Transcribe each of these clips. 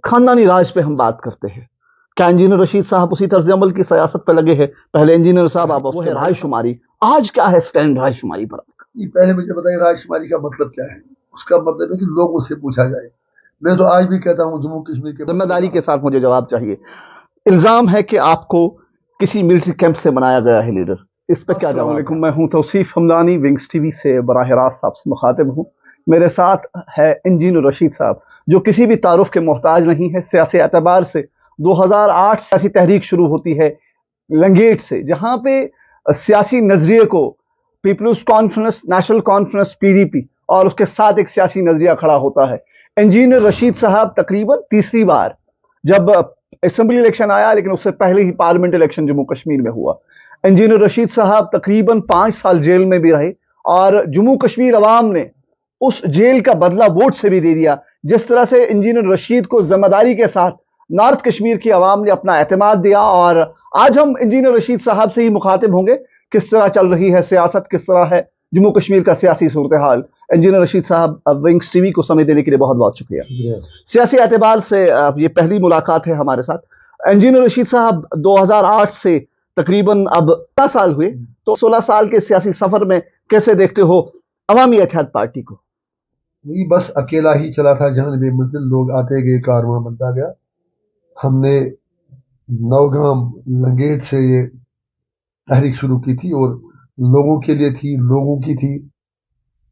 خاندانی راج پہ ہم بات کرتے ہیں. کیا انجینئر رشید صاحب اسی طرز عمل کی سیاست پہ لگے ہیں؟ پہلے انجینئر صاحب آپ وہ ہے رائے شماری، آج کیا ہے سٹینڈ رائے شماری پر؟ پہلے مجھے بتائیے رائے شماری کا مطلب کیا ہے؟ اس کا مطلب ہے کہ لوگوں سے پوچھا جائے. میں تو آج بھی کہتا ہوں جموں کشمیر کے ذمہ داری کے ساتھ مجھے جواب چاہیے. الزام ہے کہ آپ کو کسی ملٹری کیمپ سے بنایا گیا ہے لیڈر، اس پہ کیا جواب؟ السلام علیکم، میں ہوں توصیف حمدانی، ونگز ٹی وی سے براہ راست آپ سے مخاطب ہوں. میرے ساتھ ہے انجینئر رشید صاحب جو کسی بھی تعارف کے محتاج نہیں ہے. سیاسی اعتبار سے 2008 سیاسی تحریک شروع ہوتی ہے لنگیٹ سے، جہاں پہ سیاسی نظریے کو پیپلز کانفرنس، نیشنل کانفرنس، PDP اور اس کے ساتھ ایک سیاسی نظریہ کھڑا ہوتا ہے. انجینئر رشید صاحب تقریباً تیسری بار، جب اسمبلی الیکشن آیا لیکن اس سے پہلے ہی پارلیمنٹ الیکشن جموں کشمیر میں ہوا، انجینئر رشید صاحب تقریباً 5 سال جیل میں بھی رہے اور جموں کشمیر عوام نے اس جیل کا بدلہ ووٹ سے بھی دے دیا. جس طرح سے انجینئر رشید کو ذمہ داری کے ساتھ نارتھ کشمیر کی عوام نے اپنا اعتماد دیا، اور آج ہم انجینئر رشید صاحب سے ہی مخاطب ہوں گے کس طرح چل رہی ہے سیاست، کس طرح ہے جموں کشمیر کا سیاسی صورتحال. انجینئر رشید صاحب، ونگز ٹی وی کو سمے دینے کے لیے بہت بہت شکریہ. سیاسی اعتبار سے یہ پہلی ملاقات ہے ہمارے ساتھ. انجینئر رشید صاحب 2008 سے تقریباً اب 10 سال ہوئے، تو 16 سال کے سیاسی سفر میں کیسے دیکھتے ہو عوامی اتحاد پارٹی کو؟ وہی بس اکیلا ہی چلا تھا جہاں بے منزل، لوگ آتے گئے، کارواں بنتا گیا. ہم نے نوگام لنگیٹ سے یہ تحریک شروع کی تھی اور لوگوں کے لیے تھی، لوگوں کی تھی،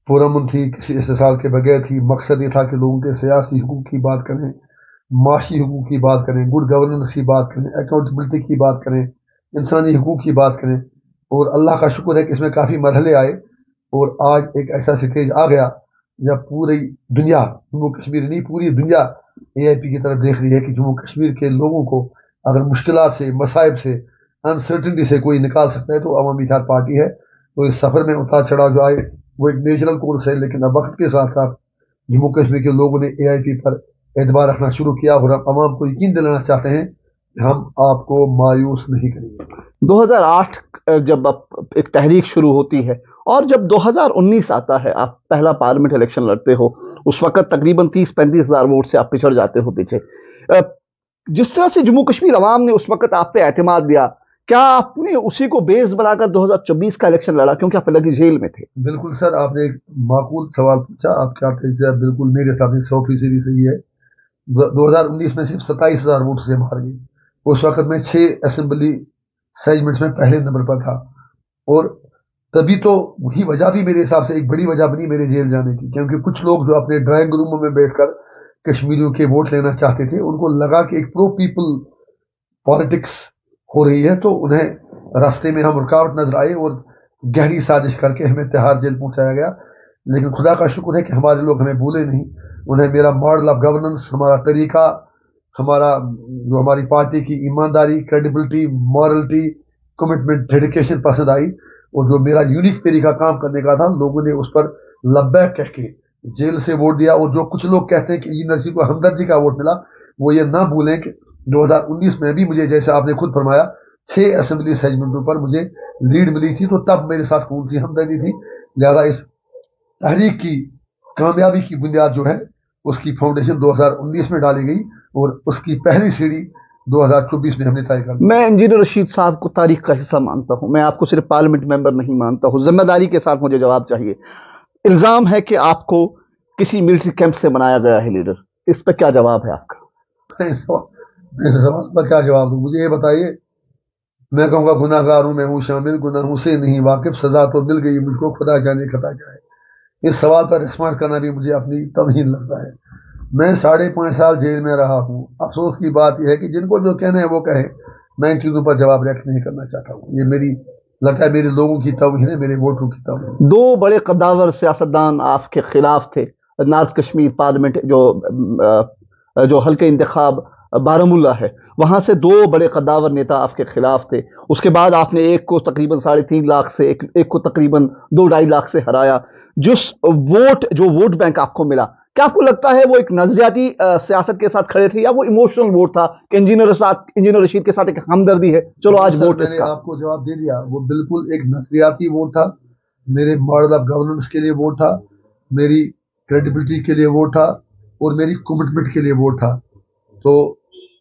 پرامن تھی، کسی استحصال کے بغیر تھی. مقصد یہ تھا کہ لوگوں کے سیاسی حقوق کی بات کریں، معاشی حقوق کی بات کریں، گڈ گورننس کی بات کریں، اکاؤنٹیبلٹی کی بات کریں، انسانی حقوق کی بات کریں. اور اللہ کا شکر ہے کہ اس میں کافی مرحلے آئے اور آج ایک ایسا سٹیج آ گیا جب پوری دنیا، جموں کشمیر نہیں پوری دنیا AIP کی طرف دیکھ رہی ہے کہ جموں کشمیر کے لوگوں کو اگر مشکلات سے، مصائب سے، انسرٹنٹی سے کوئی نکال سکتا ہے تو عوامی اتحاد پارٹی ہے. تو اس سفر میں اتار چڑھاؤ جو آئے وہ ایک نیچرل کورس ہے، لیکن اب وقت کے ساتھ ساتھ جموں کشمیر کے لوگوں نے AIP پر اعتبار رکھنا شروع کیا اور ہم عوام کو یقین دلانا چاہتے ہیں کہ ہم آپ کو مایوس نہیں کریں گے. 2008 جب ایک تحریک شروع ہوتی ہے اور جب 2019 آتا ہے، آپ پہلا پارلیمنٹ الیکشن لڑتے ہو، اس وقت تقریباً 30-35 ہزار ووٹ سے آپ پچھڑ جاتے ہو پیچھے. جس طرح سے جموں کشمیر عوام نے اس وقت آپ پہ اعتماد دیا، کیا آپ نے اسی کو بیس بنا کر 2024 کا الیکشن لڑا کیونکہ آپ لگی جیل میں تھے؟ بالکل سر، آپ نے ایک معقول سوال پوچھا. آپ کیا تجزیہ بالکل میرے ساتھ 100% صحیح ہے. 2019 میں صرف 27 ہزار ووٹ سے ہار گئی. اس وقت میں 6 اسمبلی سیگمنٹس میں پہلے نمبر پر تھا اور تبھی تو وہی وجہ بھی میرے حساب سے ایک بڑی وجہ بنی میرے جیل جانے کی، کیونکہ کچھ لوگ جو اپنے ڈرائنگ روموں میں بیٹھ کر کشمیریوں کے ووٹ لینا چاہتے تھے، ان کو لگا کہ ایک پرو پیپل پالیٹکس ہو رہی ہے، تو انہیں راستے میں ہم رکاوٹ نظر آئے اور گہری سازش کر کے ہمیں تہار جیل پہنچایا گیا. لیکن خدا کا شکر ہے کہ ہمارے لوگ ہمیں بھولے نہیں. انہیں میرا ماڈل آف گورننس، ہمارا طریقہ، ہمارا جو ہماری پارٹی کی ایمانداری، کریڈیبلٹی، مورلٹی، کمٹمنٹ، ڈیڈیکیشن پسند آئی. اور جو میرا یونیک طریقہ کام کرنے کا تھا، لوگوں نے اس پر لبیک کہہ کے جیل سے ووٹ دیا. اور جو کچھ لوگ کہتے ہیں کہ انجینئر کو ہمدردی کا ووٹ ملا، وہ یہ نہ بھولیں کہ 2019 میں بھی مجھے، جیسے آپ نے خود فرمایا، 6 اسمبلی سیگمنٹوں پر مجھے لیڈ ملی تھی، تو تب میرے ساتھ کون سی ہمدردی تھی. لہذا اس تحریک کی کامیابی کی بنیاد جو ہے اس کی فاؤنڈیشن 2019 میں ڈالی گئی اور اس کی پہلی سیڑھی 2024 میں ہم نے طے کر دی. میں انجینئر رشید صاحب کو تاریخ کا حصہ مانتا ہوں، میں آپ کو صرف پارلیمنٹ ممبر نہیں مانتا ہوں. ذمہ داری کے ساتھ مجھے جواب چاہیے. الزام ہے کہ آپ کو کسی ملٹری کیمپ سے بنایا گیا ہے لیڈر، اس پہ کیا جواب ہے آپ کا؟ میرے سوال پر کیا جواب دوں؟ مجھے یہ بتائیے. میں کہوں گا گناہ گار ہوں، میں ہوں شامل، گناہوں سے نہیں واقف، سزا تو مل گئی مجھ کو، خدا جانے خطا کیا ہے. اس سوال پر رسپانڈ کرنا بھی مجھے اپنی توہین لگتا ہے. میں 5.5 سال جیل میں رہا ہوں. افسوس کی بات یہ ہے کہ جن کو جو کہنا ہے وہ کہے، میں ان چیزوں پر جواب ریکٹ نہیں کرنا چاہتا ہوں. یہ میری لگتا ہے میرے لوگوں کی توہین ہے، میرے ووٹروں کی توہین. 2 بڑے قداور سیاستدان آپ کے خلاف تھے نارتھ کشمیر پارلیمنٹ، جو حلقہ انتخاب بارہمولہ ہے، وہاں سے 2 بڑے قداور نیتا آپ کے خلاف تھے. اس کے بعد آپ نے ایک کو تقریباً 3.5 لاکھ سے، ایک کو تقریباً 2-2.5 لاکھ سے ہرایا. جو ووٹ بینک آپ کو ملا، کیا آپ کو لگتا ہے وہ ایک نظریاتی سیاست کے ساتھ کھڑے تھے یا وہ ایموشنل ووٹ تھا کہ انجینئر رشید کے ساتھ ایک ہمدردی ہے، چلو آج ووٹ اس کا؟ میں نے آپ کو جواب دے دیا. وہ بالکل ایک نظریاتی ووٹ تھا، میرے ماڈل آف گورننس کے لیے ووٹ تھا، میری کریڈیبلٹی کے لیے ووٹ تھا اور میری کمٹمنٹ کے لیے ووٹ تھا. تو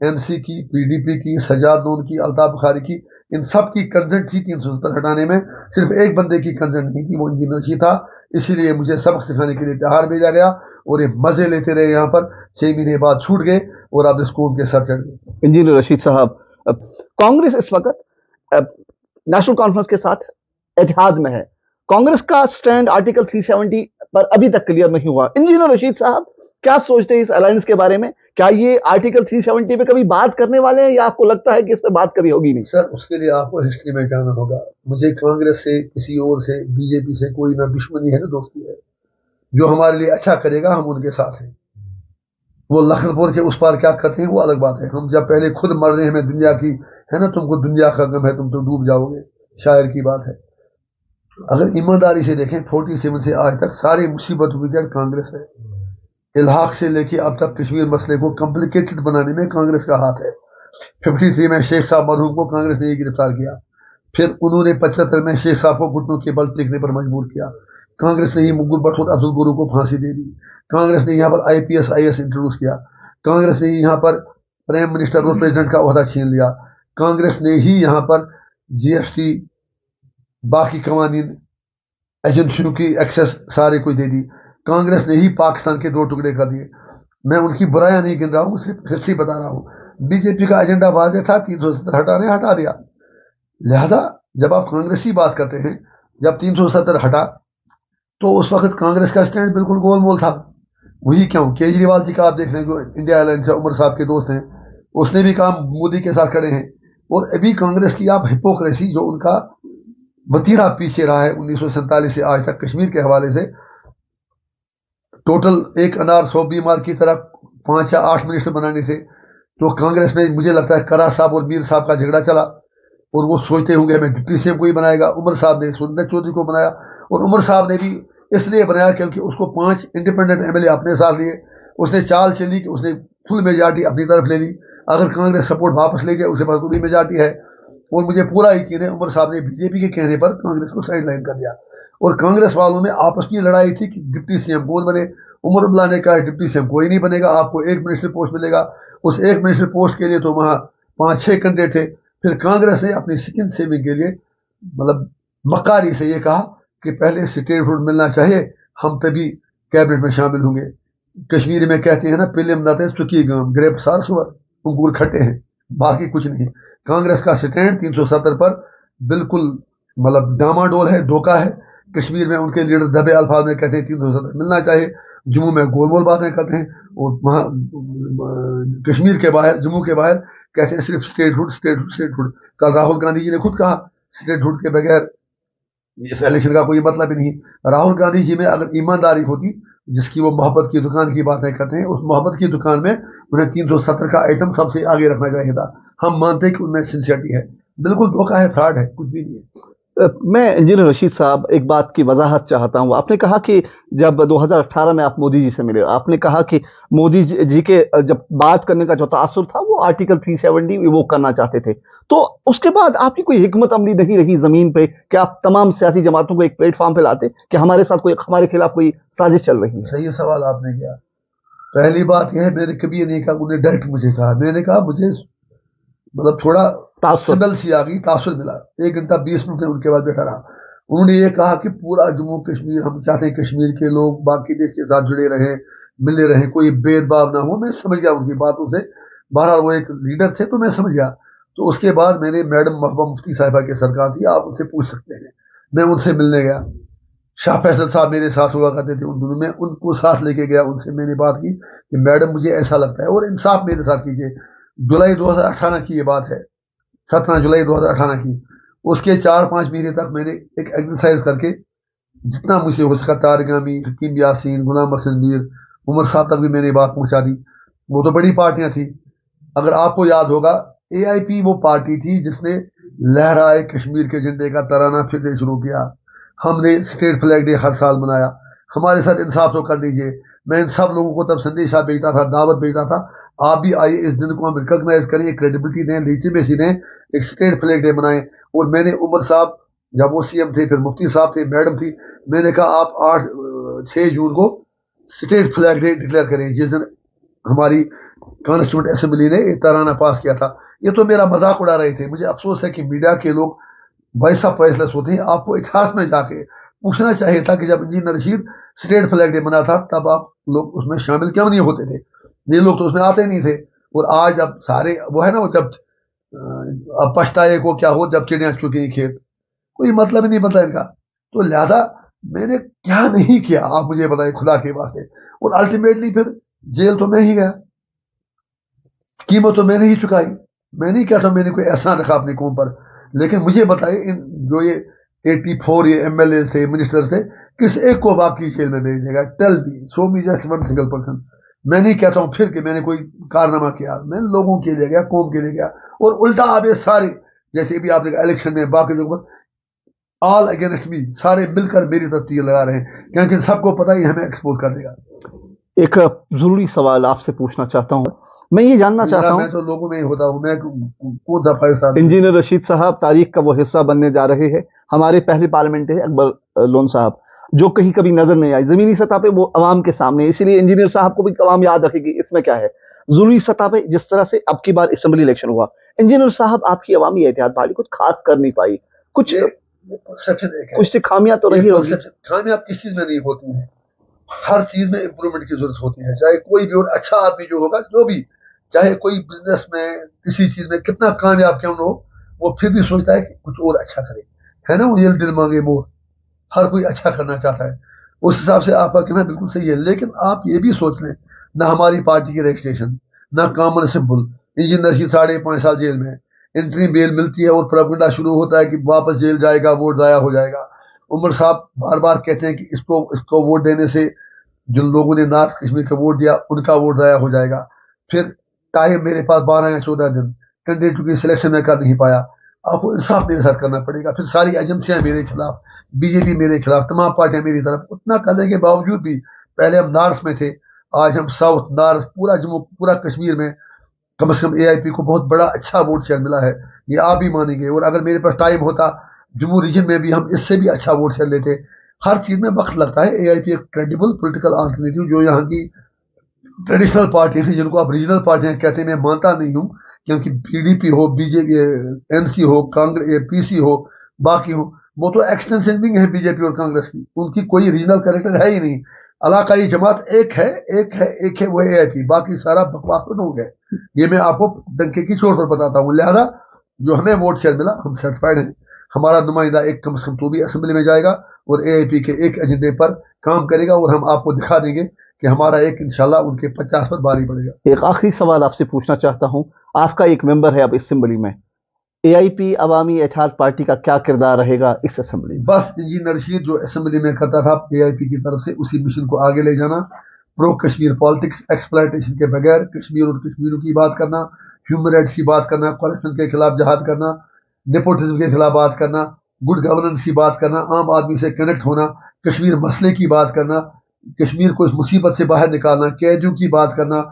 MC کی, PDP کی, سجاد نون کی, الطاف بخاری کی, ان سب کی کنسنٹ تھی 370 ہٹانے میں. صرف ایک بندے کی کنسنٹ نہیں تھی, وہ انجینئر رشید تھا. اسی لیے مجھے سبق سکھانے کے لیے تہار بھیجا گیا اور یہ مزے لیتے رہے یہاں پر. 6 مہینے بعد چھوٹ گئے اور اب اس قوم کے سر چڑھ گئے. انجینئر رشید صاحب, کانگریس اس وقت نیشنل کانفرنس کے ساتھ اتحاد میں ہے. کانگریس کا سٹینڈ آرٹیکل 370 پر ابھی تک کلیئر نہیں ہوا. انجینئر رشید صاحب کیا سوچتے ہیں اس الائنس کے بارے میں؟ کیا یہ آرٹیکل 370 پہ کبھی بات کرنے والے ہیں یا آپ کو لگتا ہے کہ اس پہ بات کبھی ہوگی نہیں؟ سر اس کے لیے آپ کو ہسٹری میں جانا ہوگا. مجھے کانگریس سے, کسی اور سے, BJP سے کوئی نہ دشمنی ہے نہ دوستی ہے. جو ہمارے لیے اچھا کرے گا ہم ان کے ساتھ ہیں. وہ لکھن پور کے اس پار کیا کرتے ہیں وہ الگ بات ہے. ہم جب پہلے خود مر رہے ہیں, ہمیں دنیا کی ہے نا, تم کو دنیا کا غم ہے, تم تو ڈوب جاؤ گے, شاعر کی بات ہے. اگر ایمانداری سے دیکھیں 47 سے آج تک ساری مصیبتوں کی جڑ کانگریس ہے. الحاق سے لے کے اب تک کشمیر مسئلے کو کمپلیکیٹڈ بنانے میں کانگریس کا ہاتھ ہے. 53 میں شیخ صاحب مرحوم کو کانگریس نے گرفتار کیا. پھر انہوں نے 75 میں شیخ صاحب کو گھٹنوں کے بل ٹیکنے پر مجبور کیا. کانگریس نے ہی مقبول بٹھور افضل گرو کو پھانسی دے دی. کانگریس نے یہاں پر IPS IS انٹروڈیوس کیا. کانگریس نے یہاں پر پرائم منسٹر اور پریزیڈنٹ کا عہدہ چھین لیا. کانگریس نے ہی یہاں پر GST باقی قوانین ایجنسیوں کی ایکسیس سارے کو دے دی. کانگریس نے ہی پاکستان کے 2 ٹکڑے کر دیے. میں ان کی برائیاں نہیں گن رہا ہوں, صرف ہسٹری بتا رہا ہوں. BJP کا ایجنڈا واضح تھا, 370 ہٹانے, ہٹا دیا. لہذا جب آپ کانگریسی بات کرتے ہیں, جب 370 ہٹا تو اس وقت کانگریس کا سٹینڈ بالکل گول مول تھا. وہی کیوں کیجریوال جی کا آپ دیکھ لیں, جو انڈیا الائنس سے عمر صاحب کے دوست ہیں, اس نے بھی کام مودی کے ساتھ کرے ہیں. اور ابھی کانگریس کی آپ ہپوکریسی, جو ان کا وتیرہ پیچھے رہا ہے 1947 سے آج تک کشمیر کے حوالے سے, ٹوٹل ایک انار 100 بیمار کی طرح 5 یا 8 منسٹر بنانے تھے. تو کانگریس میں مجھے لگتا ہے کرا صاحب اور میر صاحب کا جھگڑا چلا اور وہ سوچتے ہوں گے ہمیں ڈپٹی CM کوئی بنائے گا. عمر صاحب نے سریندر چودھری کو بنایا, اور عمر صاحب نے بھی اس لیے بنایا کیونکہ اس کو 5 انڈیپینڈنٹ MLA اپنے ساتھ لیے. اس نے چال چلی کہ اس نے فل میجارٹی اپنی طرف لے لی. اگر کانگریس سپورٹ واپس لے گیا, اسے پاس پوری میجارٹی ہے. اور مجھے پورا یقین ہے عمر صاحب نے BJP کے کہنے پر کانگریس کو سائڈ لائن کر دیا. اور کانگریس والوں میں آپس میں لڑائی تھی کہ ڈپٹی CM کون بنے. عمر عبداللہ نے کہا ڈپٹی CM کوئی نہیں بنے گا, آپ کو 1 منسٹر پوسٹ ملے گا. اس 1 منسٹر پوسٹ کے لیے تو وہاں 5-6 کینڈیڈیٹ تھے. پھر کانگریس نے اپنی سکن سیونگ کے لیے مطلب مکاری سے یہ کہا کہ پہلے اسٹیٹ ہوڈ ملنا چاہیے, ہم تبھی کیبنٹ میں شامل ہوں گے. کشمیری میں کہتے ہیں نا, پلم ناتے سکی گام, گریپ سار سور, انگور کھٹے ہیں, باقی کچھ نہیں. کانگریس کا سٹینڈ 370 پر بالکل مطلب ڈاماڈول ہے, دھوکہ ہے. کشمیر میں ان کے لیڈر دبے الفاظ میں کہتے ہیں 370 ملنا چاہیے. جموں میں گول مول باتیں کرتے ہیں, اور وہاں کشمیر کے باہر, جموں کے باہر کہتے ہیں صرف statehood, statehood, statehood. کل راہل گاندھی جی نے خود کہا اسٹیٹ ہوڈ کے بغیر اس الیکشن کا کوئی مطلب ہی نہیں. راہل گاندھی جی میں اگر ایمانداری ہوتی, جس کی وہ محبت کی دکان کی باتیں کرتے ہیں, اس محبت کی دکان میں انہیں 370 کا آئٹم سب سے آگے رکھنا چاہیے تھا. ہم مانتے ہیں کہ ان میں سنسیئرٹی ہے. بالکل دھوکہ ہے, فراڈ ہے, کچھ بھی نہیں ہے. میں انجینئر رشید صاحب ایک بات کی وضاحت چاہتا ہوں. آپ نے کہا کہ جب 2018 میں آپ مودی جی سے ملے, آپ نے کہا کہ مودی جی کے جب بات کرنے کا جو تاثر تھا وہ آرٹیکل 370 وہ کرنا چاہتے تھے. تو اس کے بعد آپ کی کوئی حکمت عملی نہیں رہی زمین پہ کہ آپ تمام سیاسی جماعتوں کو ایک پلیٹ فارم پہ لاتے کہ ہمارے ساتھ کوئی, ہمارے خلاف کوئی سازش چل رہی ہے؟ صحیح سوال آپ نے کیا. پہلی بات یہ ہے, میں نے کبھی یہ نہیں کہا, انہوں نے ڈائریکٹ مجھے کہا. میں نے کہا مجھے مطلب تھوڑا سبل سی آ گئی, تاثر ملا. 1 گھنٹہ 20 منٹ ان کے بعد بیٹھا رہا. انہوں نے یہ کہا کہ پورا جموں کشمیر, ہم چاہتے ہیں کشمیر کے لوگ باقی دیش کے ساتھ جڑے رہیں, ملے رہیں, کوئی بید بھاؤ نہ ہو. میں سمجھ گیا ان کی باتوں سے, بہرحال وہ ایک لیڈر تھے تو میں سمجھ گیا. تو اس کے بعد میں نے میڈم محبوبہ مفتی صاحبہ کے سرکار تھی, آپ ان سے پوچھ سکتے ہیں, میں ان سے ملنے گیا. شاہ فیصل صاحب میرے ساتھ ہوا کرتے تھے ان دنوں میں, ان کو ساتھ لے کے گیا. ان سے میں نے بات کی کہ میڈم مجھے ایسا لگتا ہے, اور انصاف میرے ساتھ کیجیے. جولائی 2018 کی یہ بات ہے, 17 جولائی 2018 کی. اس کے 4-5 مہینے تک میں نے ایک ایکسرسائز کر کے جتنا مجھ سے ہو سکا, طارق حکیم یاسین, غلام حسن میر, عمر صاحب تک بھی میں نے بات پہنچا دی. وہ تو بڑی پارٹیاں تھیں. اگر آپ کو یاد ہوگا, AIP وہ پارٹی تھی جس نے لہرائے کشمیر کے جھنڈے کا ترانہ پھر سے شروع کیا. ہم نے اسٹیٹ فلیگ ڈے ہر سال منایا. ہمارے ساتھ انصاف تو کر لیجئے. میں ان سب لوگوں کو تب سندیشہ بھیجتا تھا, دعوت بھیجتا تھا, آپ بھی آئیے, اس دن کو ہم ریکگنائز کریں, کریڈیبلٹی دیں, لیجیمیسی دیں, ایک اسٹیٹ فلیگ ڈے منائیں. اور میں نے عمر صاحب جب وہ CM تھے, پھر مفتی صاحب تھے, میڈم تھی, میں نے کہا آپ 6 جون کو اسٹیٹ فلیگ ڈے ڈکلیئر کریں, جس دن ہماری کانسٹیٹیوٹ اسمبلی نے ترانہ پاس کیا تھا. یہ تو میرا مذاق اڑا رہے تھے. مجھے افسوس ہے کہ میڈیا کے لوگ ویسا فیصلہ ہوتے ہیں. آپ کو اتہاس میں جا کے پوچھنا چاہیے تھا کہ جب engineer Rashid state flag day منا تھا تب آپ لوگ اس میں شامل کیوں نہیں ہوتے تھے. یہ لوگ تو اس میں آتے نہیں تھے. اور آج اب سارے وہ ہے نا، وہ جب اب پچھتائے کو کیا ہو جب چڑیاں چکی کھیت، کوئی مطلب ہی نہیں بنتا ان کا. تو لہذا میں نے کیا نہیں کیا آپ مجھے بتائیں خدا کے واسطے. اور الٹیمیٹلی پھر جیل تو میں ہی گیا، قیمت تو میں نے ہی چکائی. میں نہیں کہتا میں نے کوئی احسان رکھا اپنی قوم پر. لیکن مجھے بتائیے ان جو یہ 84 یہ ایم ایل اے تھے، منسٹر تھے، کس ایک کو واقعی جیل میں بھیج دے گا؟ Tell me, show me just one single person. میں نہیں کہتا ہوں پھر کہ میں نے کوئی کارنامہ کیا. میں لوگوں کے لیے گیا، قوم کے لیے گیا. اور الٹا آپ یہ سارے جیسے بھی آپ نے الیکشن میں باقی جو آل اگینسٹ می، سارے مل کر میری طرف تیر لگا رہے ہیں کیونکہ سب کو پتہ ہی ہمیں ایکسپوز کر دے گا. ایک ضروری سوال آپ سے پوچھنا چاہتا ہوں. میں یہ جاننا چاہتا ہوں، میں تو لوگوں میں ہی ہوتا ہوں. میں کون سا فائدہ. انجینئر رشید صاحب تاریخ کا وہ حصہ بننے جا رہے ہیں. ہمارے پہلے پارلیمنٹ ہے اکبر لون صاحب، جو کہیں کبھی نظر نہیں آئی. زمینی سطح پہ وہ عوام کے سامنے، اسی لیے انجینئر صاحب کو بھی عوام یاد رکھے گی. اس میں کیا ہے، ضروری سطح پہ جس طرح سے اب کی بار اسمبلی الیکشن ہوا، انجینئر صاحب آپ کی عوامی اتحاد پارٹی کچھ خاص کر نہیں پائی. کچھ خامیاں تو رہی ہوگی. خامیاں کس چیز میں نہیں ہوتی ہیں، ہر چیز میں امپرومنٹ کی ضرورت ہوتی ہے. چاہے کوئی بھی اور اچھا آدمی جو ہوگا، جو بھی، چاہے کوئی بزنس میں کسی چیز میں کتنا کامیاب کیوں نہ ہو، وہ پھر بھی سوچتا ہے کہ کچھ اور اچھا کرے. ہے نا، وہ دل مانگے مور. ہر کوئی اچھا کرنا چاہتا ہے. اس حساب سے آپ کا کہنا بالکل صحیح ہے. لیکن آپ یہ بھی سوچ لیں، نہ ہماری پارٹی کی رجسٹریشن، نہ کامن سمپل. انجینئر رشید 5.5 سال جیل میں، انٹری بیل ملتی ہے اور پروپیگنڈا شروع ہوتا ہے کہ واپس جیل جائے گا، ووٹ ضائع ہو جائے گا. عمر صاحب بار بار کہتے ہیں کہ اس کو ووٹ دینے سے جن لوگوں نے نارتھ کشمیر کا ووٹ دیا ان کا ووٹ ضائع ہو جائے گا. پھر ٹائم میرے پاس 12 یا 14 دن، کینڈیڈیٹ کی سلیکشن میں کر نہیں پایا. آپ کو انصاف میرے ساتھ کرنا پڑے گا. پھر ساری ایجنسیاں میرے خلاف، بی جے پی میرے خلاف، تمام پارٹیاں میری طرف. اتنا کرنے کے باوجود بھی پہلے ہم نارتھ میں تھے، آج ہم ساؤتھ، نارتھ، پورا جموں، پورا کشمیر میں کم از کم اے آئی پی کو بہت بڑا اچھا ووٹ شیئر ملا ہے. یہ آپ بھی مانیں گے. اور اگر میرے پاس ٹائم ہوتا جموں ریجن میں بھی ہم اس سے بھی اچھا ووٹ شیئر لیتے. ہر چیز میں وقت لگتا ہے. اے آئی پی ایک کریڈیبل پولیٹیکل آلٹرنیٹیو جو یہاں کی ٹریڈیشنل پارٹی تھی، جن کو آپ ریجنل پارٹیاں کہتے ہیں، میں مانتا نہیں ہوں. کیونکہ پی ڈی پی ہو، بی جے پی، این سی ہو، پی سی ہو، باقی ہو، وہ تو ایکسٹینشن ونگ ہے بی جے پی اور کانگریس کی. ان کی کوئی ریجنل کریکٹر ہے ہی نہیں. علاقائی جماعت ایک ہے وہ اے آئی پی. باقی سارا بکواس لوگ ہے. یہ میں آپ کو ڈنکے کی چوٹ پر بتاتا ہوں. لہذا جو ہمیں ووٹ شیئر ملا ہم سیٹسفائڈ ہیں. ہمارا نمائندہ ایک کم از کم تو بھی اسمبلی میں جائے گا اور اے آئی پی کے ایک ایجنڈے پر کام کرے گا. اور ہم آپ کو دکھا دیں گے کہ ہمارا ایک انشاءاللہ ان کے 50 پر بھاری پڑے گا. ایک آخری سوال آپ سے پوچھنا چاہتا ہوں. آپ کا ایک ممبر ہے اب اسمبلی میں، اے آئی پی عوامی اتحاد پارٹی کا کیا کردار رہے گا اس اسمبلی میں؟ بس انجینئر رشید جو اسمبلی میں کرتا تھا اے آئی پی کی طرف سے، اسی مشن کو آگے لے جانا. پرو کشمیر پالیٹکس، ایکسپلائٹیشن کے بغیر کشمیر اور کشمیروں کی بات کرنا، ہیومن رائٹس کی بات کرنا، کرپشن کے خلاف جہاد کرنا، نیپوٹزم کے خلاف بات کرنا، گڈ گورننس کی بات کرنا، عام آدمی سے کنیکٹ ہونا، کشمیر مسئلے کی بات کرنا، کشمیر کو اس مصیبت سے باہر نکالنا، قیدیوں کی بات کرنا،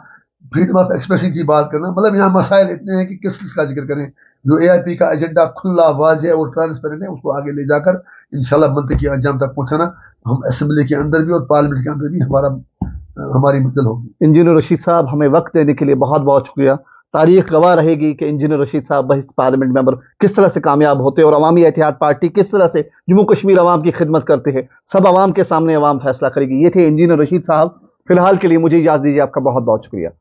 فریڈم آف ایکسپریشن کی بات کرنا. مطلب یہاں مسائل اتنے ہیں کہ کس کا ذکر کریں. جو اے آئی پی کا ایجنڈا کھلا، واضح اور ٹرانسپیرنٹ ہے، اس کو آگے لے جا کر انشاءاللہ منطقی انجام تک پہنچانا ہم اسمبلی کے اندر بھی اور پارلیمنٹ کے اندر بھی ہماری منزل ہوگی. انجینئر رشید صاحب، ہمیں وقت دینے کے لیے بہت بہت شکریہ. تاریخ گواہ رہے گی کہ انجینئر رشید صاحب بہت پارلیمنٹ ممبر کس طرح سے کامیاب ہوتے اور عوامی اتحاد پارٹی کس طرح سے جموں کشمیر عوام کی خدمت کرتے ہیں. سب عوام کے سامنے عوام فیصلہ کرے گی. یہ تھے انجینئر رشید صاحب. فی الحال کے لیے مجھے اجازت دیجیے. آپ کا بہت بہت شکریہ.